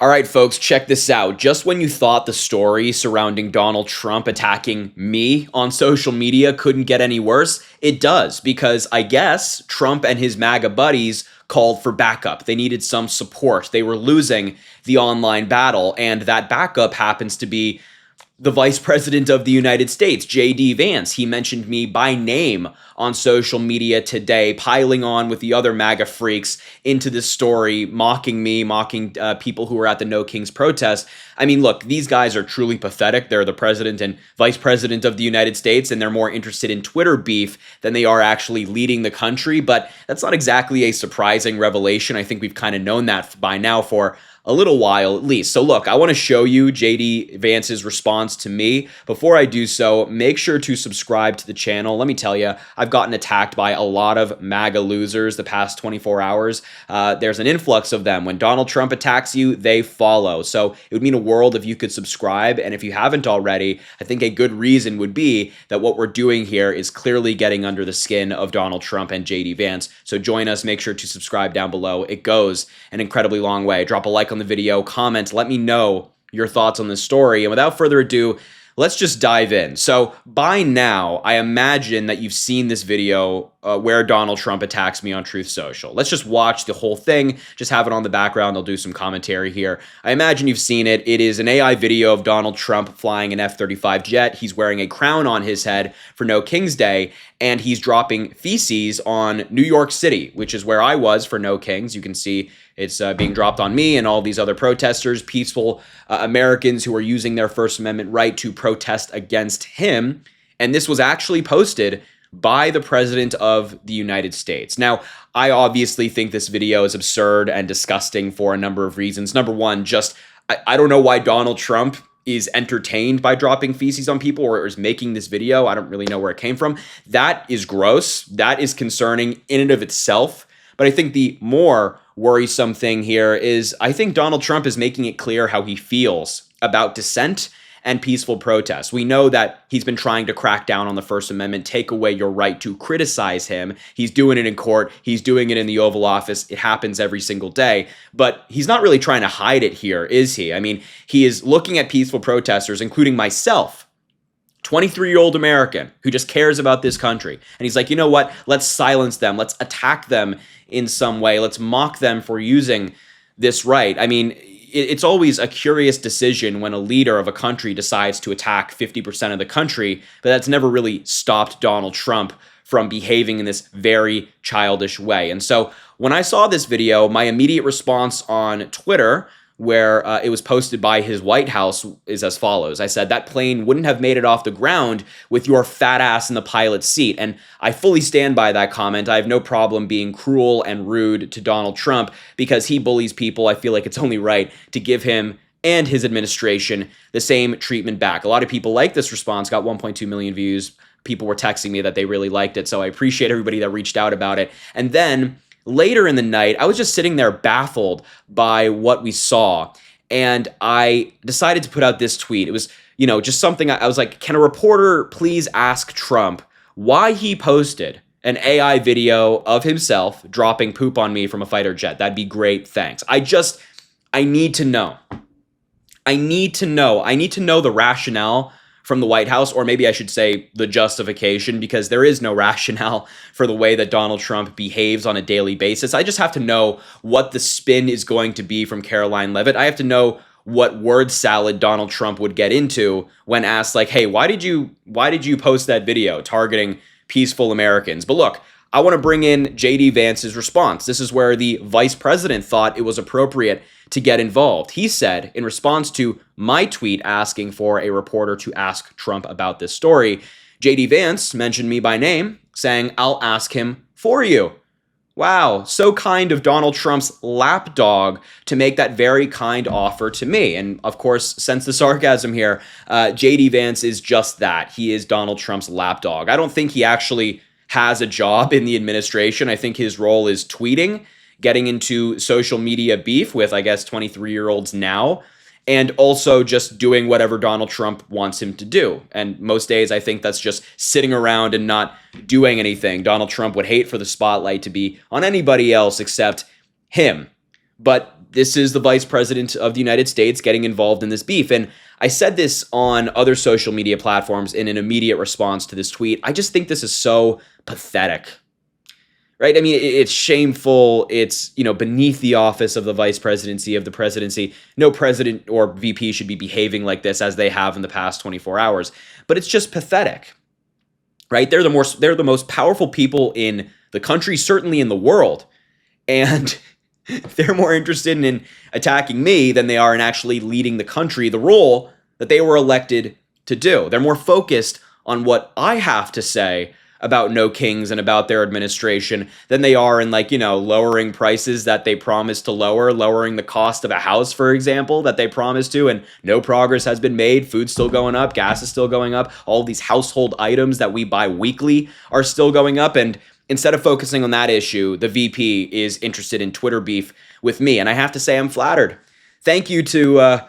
All right, folks, check this out. Just when you thought the story surrounding Donald Trump attacking me on social media couldn't get any worse, it does, because I guess Trump and his MAGA buddies called for backup. They needed some support. They were losing the online battle, and that backup happens to be the Vice President of the United States, J.D. Vance. He mentioned me by name on social media today, piling on with the other MAGA freaks into this story, mocking me, mocking people who were at the No Kings protest. I mean, look, these guys are truly pathetic. They're the President and Vice President of the United States, and they're more interested in Twitter beef than they are actually leading the country. But that's not exactly a surprising revelation. I think we've kind of known that by now for a little while at least. So look, I want to show you J.D. Vance's response to me. Before I do so, make sure to subscribe to the channel. Let me tell you, I've gotten attacked by a lot of MAGA losers the past 24 hours. There's an influx of them. When Donald Trump attacks you, they follow. So it would mean a world if you could subscribe. And if you haven't already, I think a good reason would be that what we're doing here is clearly getting under the skin of Donald Trump and J.D. Vance. So join us. Make sure to subscribe down below. It goes an incredibly long way. Drop a like on the video, comment, let me know your thoughts on this story. And without further ado, let's just dive in. So by now, I imagine that you've seen this video where Donald Trump attacks me on Truth Social. Let's just watch the whole thing, just have it on the background. I'll do some commentary here. I imagine you've seen it. It is an AI video of Donald Trump flying an F-35 jet. He's wearing a crown on his head for No King's Day, and he's dropping feces on New York City, which is where I was for No Kings. You can see it's being dropped on me and all these other protesters, peaceful Americans who are using their First Amendment right to protest against him. And this was actually posted by the President of the United States. Now, I obviously think this video is absurd and disgusting for a number of reasons. Number one, just I don't know why Donald Trump is entertained by dropping feces on people or is making this video. I don't really know where it came from. That is gross. That is concerning in and of itself. But I think the more worrisome thing here is I think Donald Trump is making it clear how he feels about dissent and peaceful protest. We know that he's been trying to crack down on the First Amendment, take away your right to criticize him. He's doing it in court. He's doing it in the Oval Office. It happens every single day. But he's not really trying to hide it here, is he? I mean, he is looking at peaceful protesters, including myself, 23-year-old American who just cares about this country. And he's like, you know what? Let's silence them. Let's attack them in some way. Let's mock them for using this right. I mean, it's always a curious decision when a leader of a country decides to attack 50% of the country, but that's never really stopped Donald Trump from behaving in this very childish way. And so when I saw this video, my immediate response on Twitter, where it was posted by his White House, is as follows. I said, that plane wouldn't have made it off the ground with your fat ass in the pilot's seat. And I fully stand by that comment. I have no problem being cruel and rude to Donald Trump because he bullies people. I feel like it's only right to give him and his administration the same treatment back. A lot of people like this response, got 1.2 million views. People were texting me that they really liked it. So I appreciate everybody that reached out about it. And then later in the night, I was just sitting there baffled by what we saw, and I decided to put out this tweet. It was, just something I was like, can a reporter please ask Trump why he posted an AI video of himself dropping poop on me from a fighter jet? That'd be great, thanks. I need to know. I need to know the rationale from the White House, or maybe I should say the justification, because there is no rationale for the way that Donald Trump behaves on a daily basis. I just have to know what the spin is going to be from Caroline Leavitt. I have to know what word salad Donald Trump would get into when asked, like, hey, why did you post that video targeting peaceful Americans? But look, I want to bring in J.D. Vance's response. This is where the vice president thought it was appropriate to get involved. He said, in response to my tweet asking for a reporter to ask Trump about this story, J.D. Vance mentioned me by name, saying, I'll ask him for you. Wow, so kind of Donald Trump's lapdog to make that very kind offer to me. And of course, sense the sarcasm here, J.D. Vance is just that. He is Donald Trump's lapdog. I don't think he actually has a job in the administration. I think his role is tweeting, getting into social media beef with, I guess, 23-year-olds now, and also just doing whatever Donald Trump wants him to do. And most days, I think that's just sitting around and not doing anything. Donald Trump would hate for the spotlight to be on anybody else except him. But this is the vice president of the United States getting involved in this beef. And I said this on other social media platforms in an immediate response to this tweet. I just think this is so pathetic, right? I mean, it's shameful. It's, beneath the office of the vice presidency, of the presidency. No president or VP should be behaving like this as they have in the past 24 hours. But it's just pathetic, right? They're the most powerful people in the country, certainly in the world. And they're more interested in attacking me than they are in actually leading the country, the role that they were elected to do. They're more focused on what I have to say about No Kings and about their administration than they are in lowering prices that they promised to lowering the cost of a house, for example, that they promised to, and no progress has been made. Food's still going up, gas is still going up, all these household items that we buy weekly are still going up, and instead of focusing on that issue, the VP is interested in Twitter beef with me, and I have to say I'm flattered. Thank you to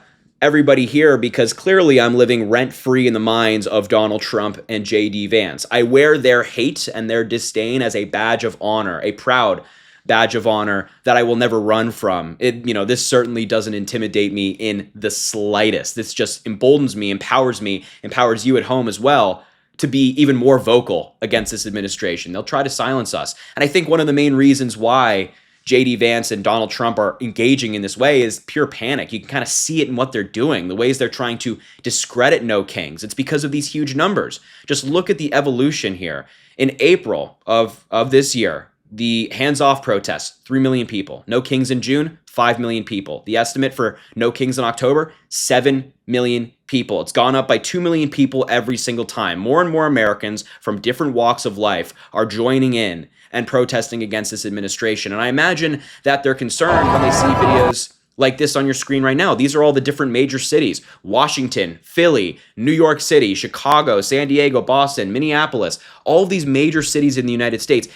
everybody here, because clearly I'm living rent-free in the minds of Donald Trump and J.D. Vance. I wear their hate and their disdain as a badge of honor, a proud badge of honor that I will never run from. This certainly doesn't intimidate me in the slightest. This just emboldens me, empowers you at home as well, to be even more vocal against this administration. They'll try to silence us. And I think one of the main reasons why J.D. Vance and Donald Trump are engaging in this way is pure panic. You can kind of see it in what they're doing, the ways they're trying to discredit No Kings. It's because of these huge numbers. Just look at the evolution here. In April of this year, the hands-off protests, 3 million people. No Kings in June, 5 million people. The estimate for No Kings in October, 7 million people. It's gone up by 2 million people every single time. More and more Americans from different walks of life are joining in and protesting against this administration. And I imagine that they're concerned when they see videos like this on your screen right now. These are all the different major cities: Washington, Philly, New York City, Chicago, San Diego, Boston, Minneapolis, all of these major cities in the United States.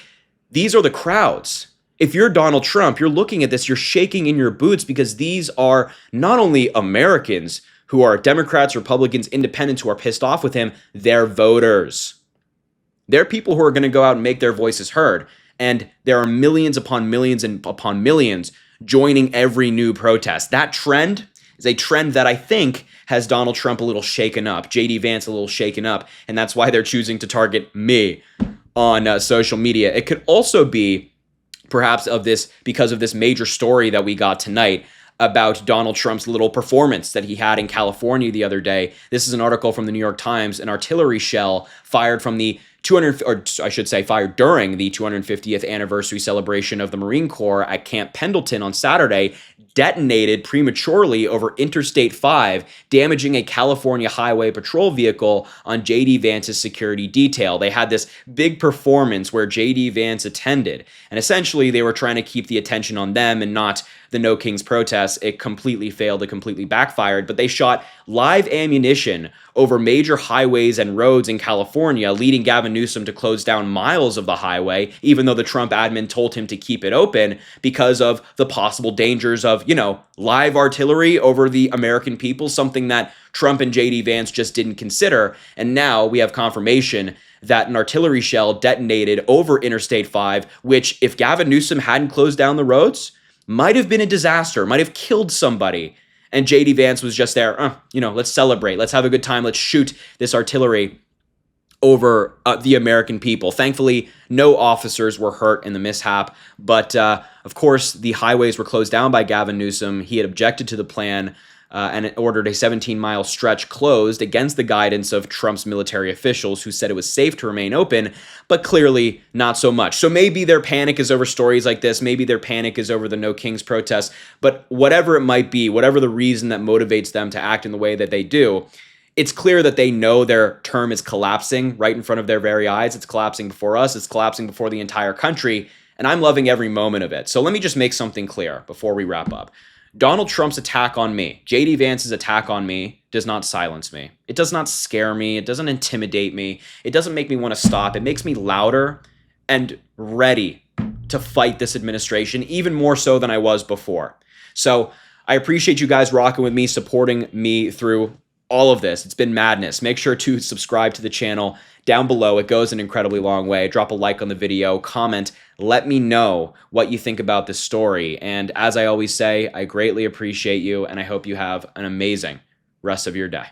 These are the crowds. If you're Donald Trump, you're looking at this, you're shaking in your boots, because these are not only Americans who are Democrats, Republicans, independents who are pissed off with him, they're voters. They're people who are going to go out and make their voices heard. And there are millions upon millions and upon millions joining every new protest. That trend is a trend that I think has Donald Trump a little shaken up, J.D. Vance a little shaken up, and that's why they're choosing to target me on social media. It could also be perhaps because of this major story that we got tonight about Donald Trump's little performance that he had in California the other day. This is an article from the New York Times. An artillery shell fired during the 250th anniversary celebration of the Marine Corps at Camp Pendleton on Saturday detonated prematurely over Interstate 5, damaging a California Highway Patrol vehicle on J.D. Vance's security detail. They had this big performance where J.D. Vance attended, and essentially they were trying to keep the attention on them and not the No Kings protests. It completely failed. It completely backfired, but they shot live ammunition over major highways and roads in California, leading Gavin Newsom to close down miles of the highway, even though the Trump admin told him to keep it open because of the possible dangers of, live artillery over the American people, something that Trump and J.D. Vance just didn't consider. And now we have confirmation that an artillery shell detonated over Interstate 5, which, if Gavin Newsom hadn't closed down the roads, might have been a disaster, might have killed somebody. And J.D. Vance was just there, let's celebrate, let's have a good time, let's shoot this artillery over the American people. Thankfully, no officers were hurt in the mishap, but of course, the highways were closed down by Gavin Newsom. He had objected to the plan and ordered a 17-mile stretch closed against the guidance of Trump's military officials, who said it was safe to remain open, but clearly not so much. So maybe their panic is over stories like this. Maybe their panic is over the No Kings protests. But whatever it might be, whatever the reason that motivates them to act in the way that they do, it's clear that they know their term is collapsing right in front of their very eyes. It's collapsing before us. It's collapsing before the entire country. And I'm loving every moment of it. So let me just make something clear before we wrap up. Donald Trump's attack on me, J.D. Vance's attack on me, does not silence me. It does not scare me. It doesn't intimidate me. It doesn't make me want to stop. It makes me louder and ready to fight this administration, even more so than I was before. So I appreciate you guys rocking with me, supporting me through all of this. It's been madness. Make sure to subscribe to the channel down below. It goes an incredibly long way. Drop a like on the video, comment, let me know what you think about this story. And as I always say, I greatly appreciate you, and I hope you have an amazing rest of your day.